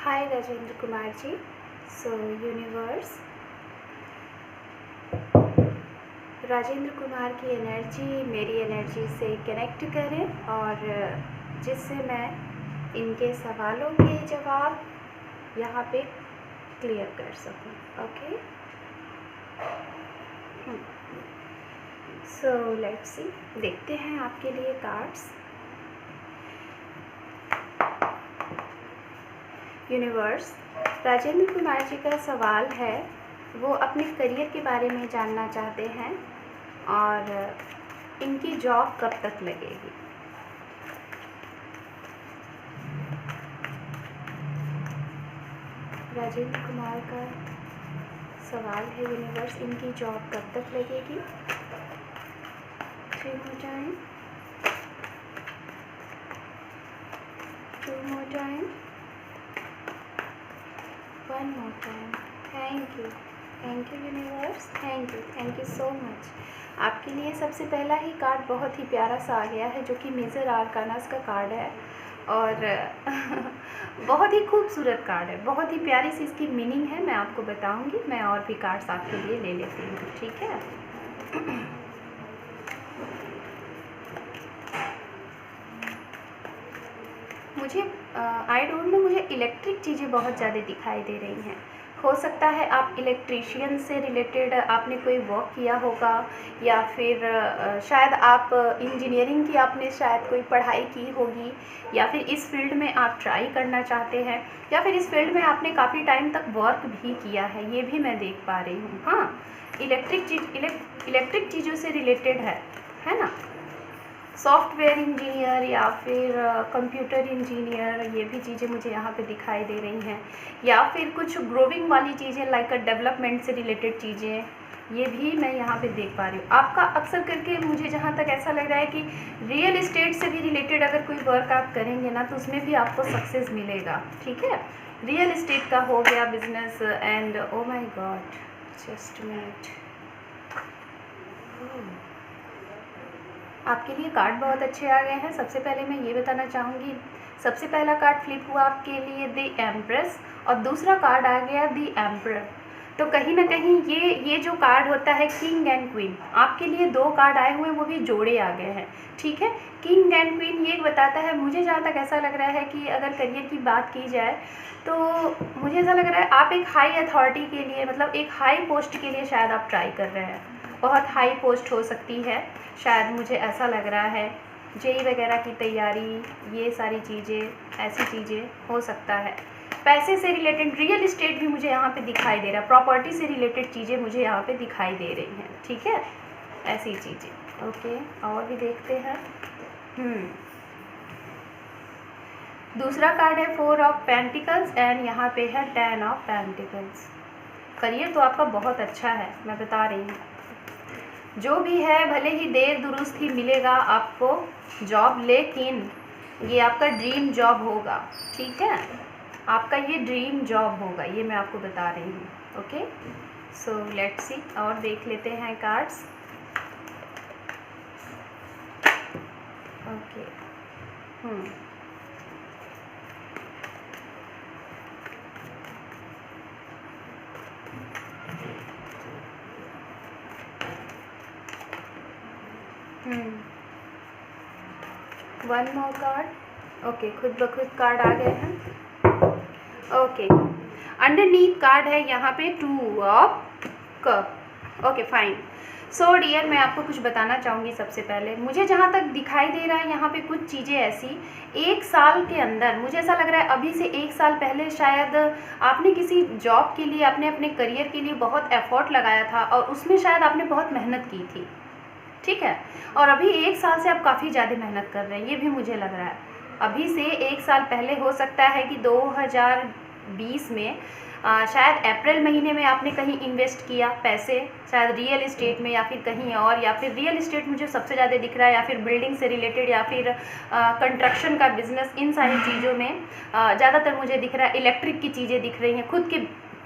हाय राजेंद्र कुमार जी। सो universe Rajendra Kumar की energy मेरी energy से कनेक्ट करें और जिससे मैं इनके सवालों के जवाब यहाँ पे क्लियर कर सकूँ। ओके, सो लेट्स सी, देखते हैं आपके लिए कार्ड्स। यूनिवर्स, राजेंद्र कुमार जी का सवाल है, वो अपने करियर के बारे में जानना चाहते हैं और इनकी जॉब कब तक लगेगी। राजेंद्र कुमार का सवाल है यूनिवर्स, इनकी जॉब कब तक लगेगी। 3 more time, 2 more time, 1 more time। Thank you universe, thank you so much. आपके लिए सबसे पहला ही कार्ड बहुत ही प्यारा सा आ गया है, जो कि मेजर आर्कानास का कार्ड है और बहुत ही खूबसूरत कार्ड है, बहुत ही प्यारी सी इसकी मीनिंग है। मैं आपको बताऊंगी, मैं और भी कार्ड्स आपके लिए ले लेती हूँ, ठीक है। मुझे आई डोंट नो, मुझे इलेक्ट्रिक चीज़ें बहुत ज़्यादा दिखाई दे रही हैं। हो सकता है आप इलेक्ट्रिशियन से रिलेटेड आपने कोई वर्क किया होगा, या फिर शायद आप इंजीनियरिंग की आपने शायद कोई पढ़ाई की होगी, या फिर इस फील्ड में आप ट्राई करना चाहते हैं, या फिर इस फील्ड में आपने काफ़ी टाइम तक वर्क भी किया है, ये भी मैं देख पा रही हूँ। हाँ, इलेक्ट्रिक चीज़ों से रिलेटेड है ना। सॉफ्टवेयर इंजीनियर या फिर कंप्यूटर इंजीनियर, ये भी चीज़ें मुझे यहाँ पे दिखाई दे रही हैं, या फिर कुछ ग्रोविंग वाली चीज़ें लाइक डेवलपमेंट से रिलेटेड चीज़ें, ये भी मैं यहाँ पे देख पा रही हूँ। आपका अक्सर करके मुझे जहाँ तक ऐसा लग रहा है कि रियल इस्टेट से भी रिलेटेड अगर कोई वर्क आप करेंगे ना, तो उसमें भी आपको सक्सेस मिलेगा, ठीक है। रियल इस्टेट का हो गया business and oh my god, just minute. आपके लिए कार्ड बहुत अच्छे आ गए हैं। सबसे पहले मैं ये बताना चाहूँगी, सबसे पहला कार्ड फ्लिप हुआ आपके लिए द एम्प्रेस और दूसरा कार्ड आ गया द एम्परर। तो कहीं ना कहीं ये जो कार्ड होता है किंग एंड क्वीन, आपके लिए 2 कार्ड आए हुए हैं, वो भी जोड़े आ गए हैं, ठीक है। किंग एंड क्वीन ये बताता है, मुझे जहाँ तक ऐसा लग रहा है कि अगर करियर की बात की जाए तो मुझे ऐसा लग रहा है आप एक हाई अथॉरिटी के लिए, मतलब एक हाई पोस्ट के लिए शायद आप ट्राई कर रहे हैं। बहुत हाई पोस्ट हो सकती है शायद, मुझे ऐसा लग रहा है। जेई वगैरह की तैयारी, ये सारी चीज़ें, ऐसी चीज़ें हो सकता है। पैसे से रिलेटेड रियल इस्टेट भी मुझे यहाँ पे दिखाई दे रहा है, प्रॉपर्टी से रिलेटेड चीज़ें मुझे यहाँ पे दिखाई दे रही हैं, ठीक है, ऐसी चीज़ें। ओके, और भी देखते हैं। दूसरा कार्ड है 4 ऑफ पेंटिकल्स एंड यहाँ पे है 10 ऑफ पेंटिकल्स। करियर तो आपका बहुत अच्छा है, मैं बता रही हूँ। जो भी है, भले ही देर दुरुस्त ही मिलेगा आपको जॉब, लेकिन ये आपका ड्रीम जॉब होगा, ठीक है। आपका ये ड्रीम जॉब होगा, ये मैं आपको बता रही हूँ। ओके, सो लेट्स सी, और देख लेते हैं cards. Okay, one more card. Okay, खुद ब खुद कार्ड आ गए हैं। ओके, अंडरनीथ कार्ड है यहाँ पे 2 of cup. Okay fine. So dear, मैं आपको कुछ बताना चाहूँगी। सबसे पहले मुझे जहाँ तक दिखाई दे रहा है यहाँ पे कुछ चीज़ें ऐसी, 1 साल के अंदर मुझे ऐसा लग रहा है, अभी से 1 साल पहले शायद आपने किसी जॉब के लिए, आपने अपने करियर के लिए बहुत एफर्ट लगाया था और उसमें शायद आपने बहुत मेहनत की थी, ठीक है। और अभी 1 साल से आप काफ़ी ज़्यादा मेहनत कर रहे हैं, ये भी मुझे लग रहा है। अभी से 1 साल पहले हो सकता है कि 2020 में शायद अप्रैल महीने में आपने कहीं इन्वेस्ट किया पैसे, शायद रियल इस्टेट में या फिर कहीं और, या फिर रियल इस्टेट मुझे सबसे ज़्यादा दिख रहा है, या फिर बिल्डिंग से रिलेटेड, या फिर कंस्ट्रक्शन का बिजनेस, इन सारी चीज़ों में ज़्यादातर मुझे दिख रहा है। इलेक्ट्रिक की चीज़ें दिख रही हैं,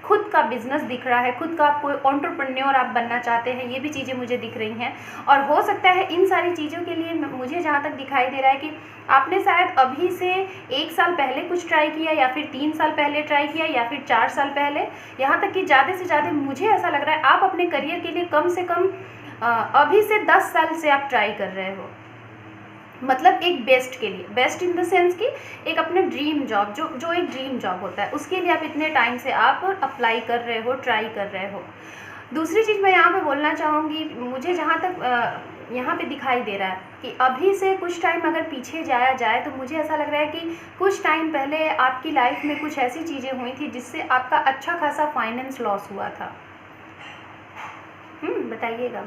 खुद का बिजनेस दिख रहा है, खुद का कोई एंटरप्रेन्योर आप बनना चाहते हैं, ये भी चीज़ें मुझे दिख रही हैं। और हो सकता है इन सारी चीज़ों के लिए मुझे जहाँ तक दिखाई दे रहा है कि आपने शायद अभी से 1 साल पहले कुछ ट्राई किया, या फिर 3 साल पहले ट्राई किया, या फिर 4 साल पहले, यहाँ तक कि ज़्यादा से ज़्यादा मुझे ऐसा लग रहा है आप अपने करियर के लिए कम से कम अभी से 10 साल से आप ट्राई कर रहे हो। मतलब एक बेस्ट के लिए, बेस्ट इन द सेंस कि एक अपना ड्रीम जॉब, जो एक ड्रीम जॉब होता है, उसके लिए आप इतने टाइम से आप अप्लाई कर रहे हो, ट्राई कर रहे हो। दूसरी चीज़ मैं यहाँ पे बोलना चाहूँगी, मुझे जहाँ तक यहाँ पे दिखाई दे रहा है कि अभी से कुछ टाइम अगर पीछे जाया जाए तो मुझे ऐसा लग रहा है कि कुछ टाइम पहले आपकी लाइफ में कुछ ऐसी चीज़ें हुई थी जिससे आपका अच्छा खासा फाइनेंस लॉस हुआ था। बताइएगा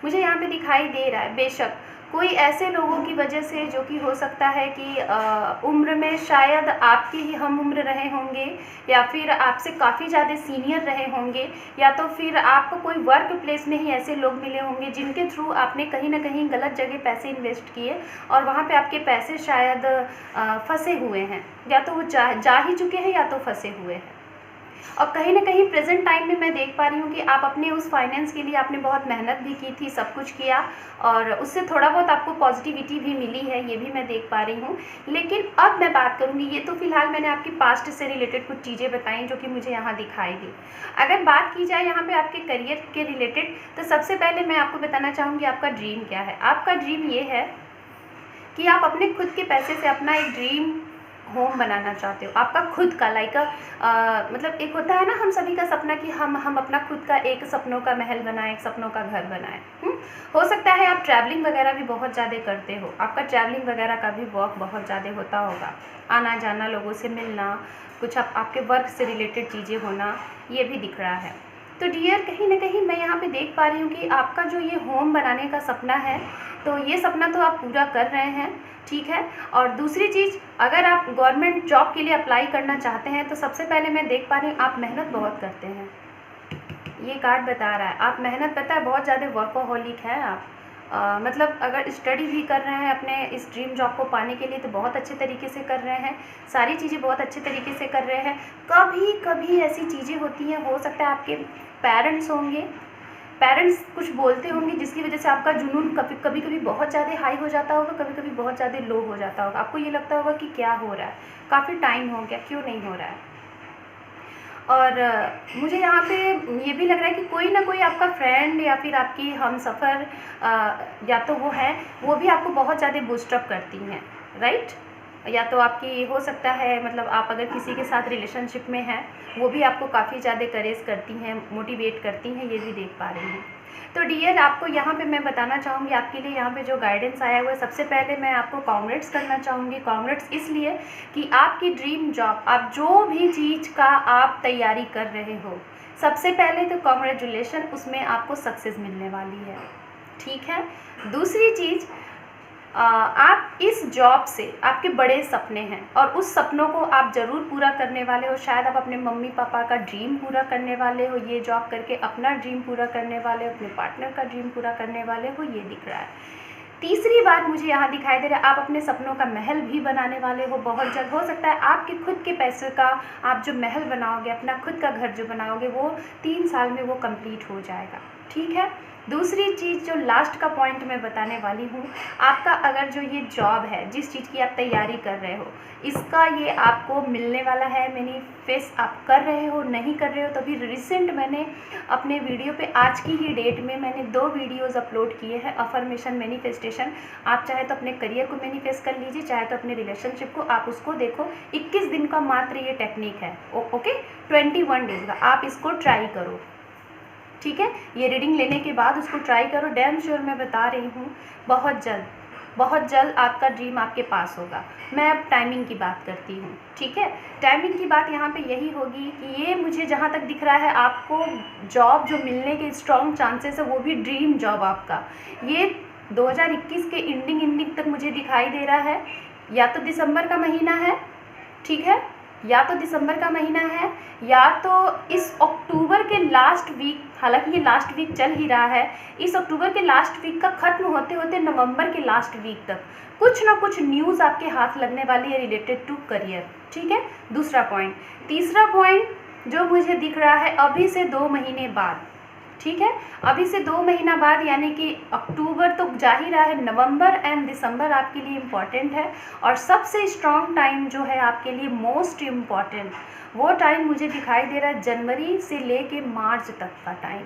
मुझे यहाँ पे दिखाई दे रहा है। बेशक कोई ऐसे लोगों की वजह से जो कि हो सकता है कि उम्र में शायद आपके ही हम उम्र रहे होंगे, या फिर आपसे काफ़ी ज़्यादा सीनियर रहे होंगे, या तो फिर आपको कोई वर्क प्लेस में ही ऐसे लोग मिले होंगे जिनके थ्रू आपने कहीं ना कहीं गलत जगह पैसे इन्वेस्ट किए और वहाँ पे आपके पैसे शायद फंसे हुए हैं, या तो वो जा ही चुके हैं या तो फंसे हुए हैं। और कहीं ना कहीं प्रेजेंट टाइम में मैं देख पा रही हूँ कि आप अपने उस फाइनेंस के लिए आपने बहुत मेहनत भी की थी, सब कुछ किया, और उससे थोड़ा बहुत आपको पॉजिटिविटी भी मिली है, ये भी मैं देख पा रही हूँ। लेकिन अब मैं बात करूँगी, ये तो फिलहाल मैंने आपकी पास्ट से रिलेटेड कुछ चीज़ें बताई जो कि मुझे यहाँ दिखाई दी। अगर बात की जाए यहाँ पर आपके करियर के रिलेटेड, तो सबसे पहले मैं आपको बताना चाहूँगी आपका ड्रीम क्या है। आपका ड्रीम ये है कि आप अपने खुद के पैसे से अपना एक ड्रीम होम बनाना चाहते हो, आपका खुद का मतलब एक होता है ना हम सभी का सपना कि हम अपना खुद का एक सपनों का महल बनाएं, एक सपनों का घर बनाएं। हो सकता है आप ट्रैवलिंग वगैरह भी बहुत ज़्यादा करते हो, आपका ट्रैवलिंग वगैरह का भी वर्क बहुत ज़्यादा होता होगा, आना जाना, लोगों से मिलना, कुछ आपके वर्क से रिलेटेड चीज़ें होना, ये भी दिख रहा है। तो डियर, कहीं ना कहीं मैं यहाँ पे देख पा रही हूँ कि आपका जो ये होम बनाने का सपना है, तो ये सपना तो आप पूरा कर रहे हैं, ठीक है। और दूसरी चीज़, अगर आप गवर्नमेंट जॉब के लिए अप्लाई करना चाहते हैं तो सबसे पहले मैं देख पा रही हूँ आप मेहनत बहुत करते हैं। ये कार्ड बता रहा है आप मेहनत, पता है, बहुत ज़्यादा वर्कोहॉलिक हैं आप। मतलब अगर स्टडी भी कर रहे हैं अपने इस ड्रीम जॉब को पाने के लिए तो बहुत अच्छे तरीके से कर रहे हैं, सारी चीज़ें बहुत अच्छे तरीके से कर रहे हैं। कभी कभी ऐसी चीज़ें होती हैं, हो सकता है आपके पेरेंट्स कुछ बोलते होंगे जिसकी वजह से आपका जुनून कभी कभी बहुत ज़्यादा हाई हो जाता होगा, कभी कभी बहुत ज़्यादा लो हो जाता होगा। आपको ये लगता होगा कि क्या हो रहा है, काफ़ी टाइम हो गया, क्यों नहीं हो रहा है। और मुझे यहाँ पे ये भी लग रहा है कि कोई ना कोई आपका फ्रेंड या फिर आपकी हमसफ़र या तो वो भी आपको बहुत ज़्यादा बूस्टअप करती हैं, राइट। या तो आपकी हो सकता है, मतलब आप अगर किसी के साथ रिलेशनशिप में हैं, वो भी आपको काफ़ी ज़्यादा करेज करती हैं, मोटिवेट करती हैं, ये भी देख पा रही हूँ। तो डियर, आपको यहाँ पे मैं बताना चाहूँगी, आपके लिए यहाँ पे जो गाइडेंस आया हुआ है, सबसे पहले मैं आपको कॉन्ग्रेट्स करना चाहूँगी। कॉन्ग्रेट्स इसलिए कि आपकी ड्रीम जॉब, आप जो भी चीज़ का आप तैयारी कर रहे हो, सबसे पहले तो कॉन्ग्रेचुलेशन, उसमें आपको सक्सेस मिलने वाली है, ठीक है। दूसरी चीज़, आप इस जॉब से आपके बड़े सपने हैं और उस सपनों को आप ज़रूर पूरा करने वाले हो। शायद आप अपने मम्मी पापा का ड्रीम पूरा करने वाले हो, ये जॉब करके अपना ड्रीम पूरा करने वाले हो, अपने पार्टनर का ड्रीम पूरा करने वाले हो, ये दिख रहा है। तीसरी बात मुझे यहाँ दिखाई दे रहा है, आप अपने सपनों का महल भी बनाने वाले हो बहुत जल्द। हो सकता है आपके खुद के पैसे का आप जो महल बनाओगे, अपना खुद का घर जो बनाओगे, वो 3 साल में वो कंप्लीट हो जाएगा, ठीक है। दूसरी चीज़, जो लास्ट का पॉइंट मैं बताने वाली हूँ, आपका अगर जो ये जॉब है, जिस चीज़ की आप तैयारी कर रहे हो, इसका ये आपको मिलने वाला है। मैनिफेस्ट आप कर रहे हो, नहीं कर रहे हो, तभी रिसेंट मैंने अपने वीडियो पे आज की ही डेट में मैंने 2 वीडियोज़ अपलोड किए हैं, अफर्मेशन, मैनिफेस्टेशन। आप चाहे तो अपने करियर को मैनिफेस्ट कर लीजिए, चाहे तो अपने रिलेशनशिप को, आप उसको देखो। 21 दिन का मात्र ये टेक्निक है, ओके, 21 डेज का, आप इसको ट्राई करो, ठीक है। ये रीडिंग लेने के बाद उसको ट्राई करो, डैम श्योर मैं बता रही हूँ, बहुत जल्द आपका ड्रीम आपके पास होगा। मैं अब टाइमिंग की बात करती हूँ, ठीक है। टाइमिंग की बात यहाँ पे यही होगी कि ये मुझे जहाँ तक दिख रहा है, आपको जॉब जो मिलने के स्ट्रॉन्ग चांसेस है, वो भी ड्रीम जॉब आपका, ये 2021 के एंडिंग तक मुझे दिखाई दे रहा है। या तो दिसंबर का महीना है, ठीक है, या तो दिसंबर का महीना है, या तो इस अक्टूबर के लास्ट वीक, हालांकि ये लास्ट वीक चल ही रहा है, इस अक्टूबर के लास्ट वीक का ख़त्म होते होते नवंबर के लास्ट वीक तक कुछ ना कुछ न्यूज़ आपके हाथ लगने वाली है रिलेटेड टू करियर, ठीक है। दूसरा पॉइंट। तीसरा पॉइंट, जो मुझे दिख रहा है अभी से 2 महीने बाद, ठीक है, अभी से 2 महीना बाद, यानी कि अक्टूबर तो जा ही रहा है, नवंबर एंड दिसंबर आपके लिए इम्पॉर्टेंट है। और सबसे स्ट्रॉन्ग टाइम जो है आपके लिए मोस्ट इम्पॉर्टेंट, वो टाइम मुझे दिखाई दे रहा है जनवरी से लेके मार्च तक का टाइम,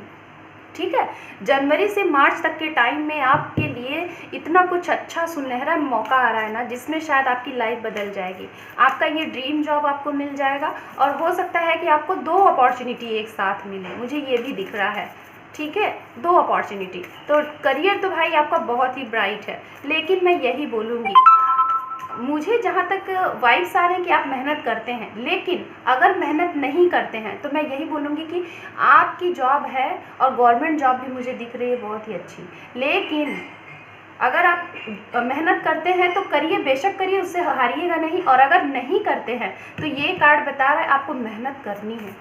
ठीक है। जनवरी से मार्च तक के टाइम में आपके लिए इतना कुछ अच्छा सुनहरा मौका आ रहा है ना, जिसमें शायद आपकी लाइफ बदल जाएगी। आपका ये ड्रीम जॉब आपको मिल जाएगा, और हो सकता है कि आपको 2 अपॉर्चुनिटी एक साथ मिले, मुझे ये भी दिख रहा है, ठीक है, 2 अपॉर्चुनिटी। तो करियर तो भाई आपका बहुत ही ब्राइट है, लेकिन मैं यही बोलूँगी, मुझे जहाँ तक वाइब्स आ रहे हैं कि आप मेहनत करते हैं, लेकिन अगर मेहनत नहीं करते हैं तो मैं यही बोलूँगी कि आपकी जॉब है, और गवर्नमेंट जॉब भी मुझे दिख रही है बहुत ही अच्छी, लेकिन अगर आप मेहनत करते हैं तो करिए, बेशक करिए, उससे हारिएगा नहीं। और अगर नहीं करते हैं तो ये कार्ड बता रहा है आपको मेहनत करनी है,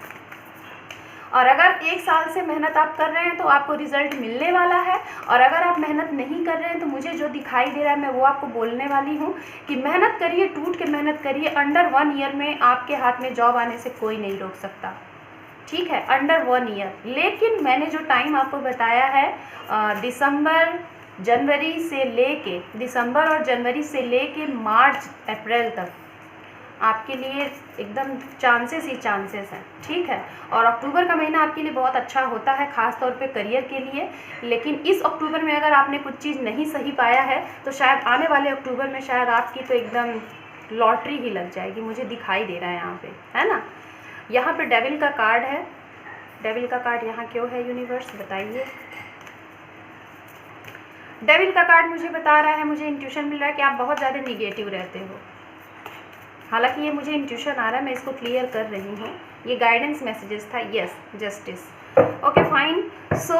और अगर 1 साल से मेहनत आप कर रहे हैं तो आपको रिज़ल्ट मिलने वाला है। और अगर आप मेहनत नहीं कर रहे हैं तो मुझे जो दिखाई दे रहा है मैं वो आपको बोलने वाली हूँ कि मेहनत करिए, टूट के मेहनत करिए। अंडर 1 ईयर में आपके हाथ में जॉब आने से कोई नहीं रोक सकता, ठीक है, अंडर 1 ईयर। लेकिन मैंने जो टाइम आपको बताया है, जनवरी से लेके दिसंबर और जनवरी से लेके मार्च अप्रैल तक आपके लिए एकदम चांसेस ही चांसेस हैं, ठीक है। और अक्टूबर का महीना आपके लिए बहुत अच्छा होता है, ख़ास तौर पे करियर के लिए। लेकिन इस अक्टूबर में अगर आपने कुछ चीज़ नहीं सही पाया है तो शायद आने वाले अक्टूबर में शायद आपकी तो एकदम लॉटरी ही लग जाएगी, मुझे दिखाई दे रहा है यहाँ पे, है ना। यहाँ पे डेविल का कार्ड है, डेविल का कार्ड यहाँ क्यों है यूनिवर्स, बताइए। डेविल का कार्ड मुझे बता रहा है, मुझे इंट्यूशन मिल रहा है कि आप बहुत ज़्यादा निगेटिव रहते हो। हालांकि ये मुझे इंट्यूशन आ रहा है, मैं इसको क्लियर कर रही हूँ, ये गाइडेंस मैसेजेस था, yes, justice, okay fine. So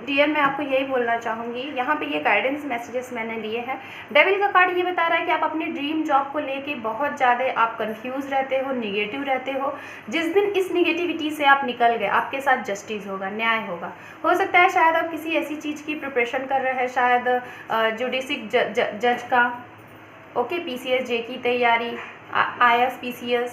dear, मैं आपको यही बोलना चाहूँगी, यहाँ पे ये गाइडेंस मैसेजेस मैंने लिए हैं। डेविल का कार्ड ये बता रहा है कि आप अपने ड्रीम जॉब को लेके बहुत ज़्यादा आप कंफ्यूज रहते हो, निगेटिव रहते हो। जिस दिन इस निगेटिविटी से आप निकल गए, आपके साथ जस्टिस होगा, न्याय होगा। हो सकता है शायद आप किसी ऐसी चीज़ की प्रिपरेशन कर रहे हैं, शायद जुडिशियल जज का, ओके, PCS जे की तैयारी, IAS PCS,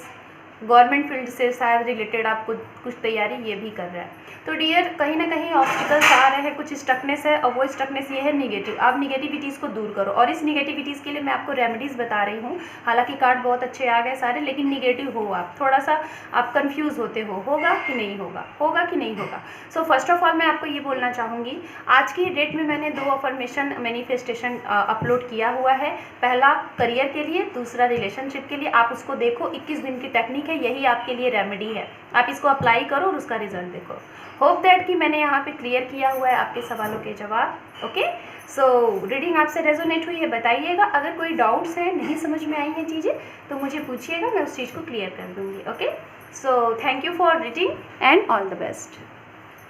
गवर्नमेंट फील्ड से शायद रिलेटेड आपको कुछ तैयारी ये भी कर रहा है। तो डियर, कहीं ना कहीं ऑब्स्टिकल्स आ रहे हैं, कुछ स्टकनेस है, और वो स्टकनेस ये है निगेटिव। आप निगेटिविटीज़ को दूर करो, और इस निगेटिविटीज़ के लिए मैं आपको रेमेडीज़ बता रही हूँ। हालांकि कार्ड बहुत अच्छे आ गए सारे, लेकिन निगेटिव हो आप, थोड़ा सा आप कंफ्यूज होते हो, होगा कि नहीं होगा, होगा कि नहीं होगा। सो फर्स्ट ऑफ ऑल मैं आपको ये बोलना चाहूँगी, आज की डेट में मैंने 2 अफर्मेशन मैनिफेस्टेशन अपलोड किया हुआ है। पहला करियर के लिए, दूसरा रिलेशनशिप के लिए। आप उसको देखो, 21 दिन की टेक्निक है, यही आपके लिए रेमेडी है। आप इसको अप्लाई करो और उसका रिजल्ट देखो। होप दैट कि मैंने यहाँ पे क्लियर किया हुआ है आपके सवालों के जवाब। ओके, सो रीडिंग आपसे रेजोनेट हुई है, बताइएगा। अगर कोई डाउट्स हैं, नहीं समझ में आई हैं चीज़ें, तो मुझे पूछिएगा, मैं उस चीज़ को क्लियर कर दूँगी। Okay, so thank you for reading and all the best.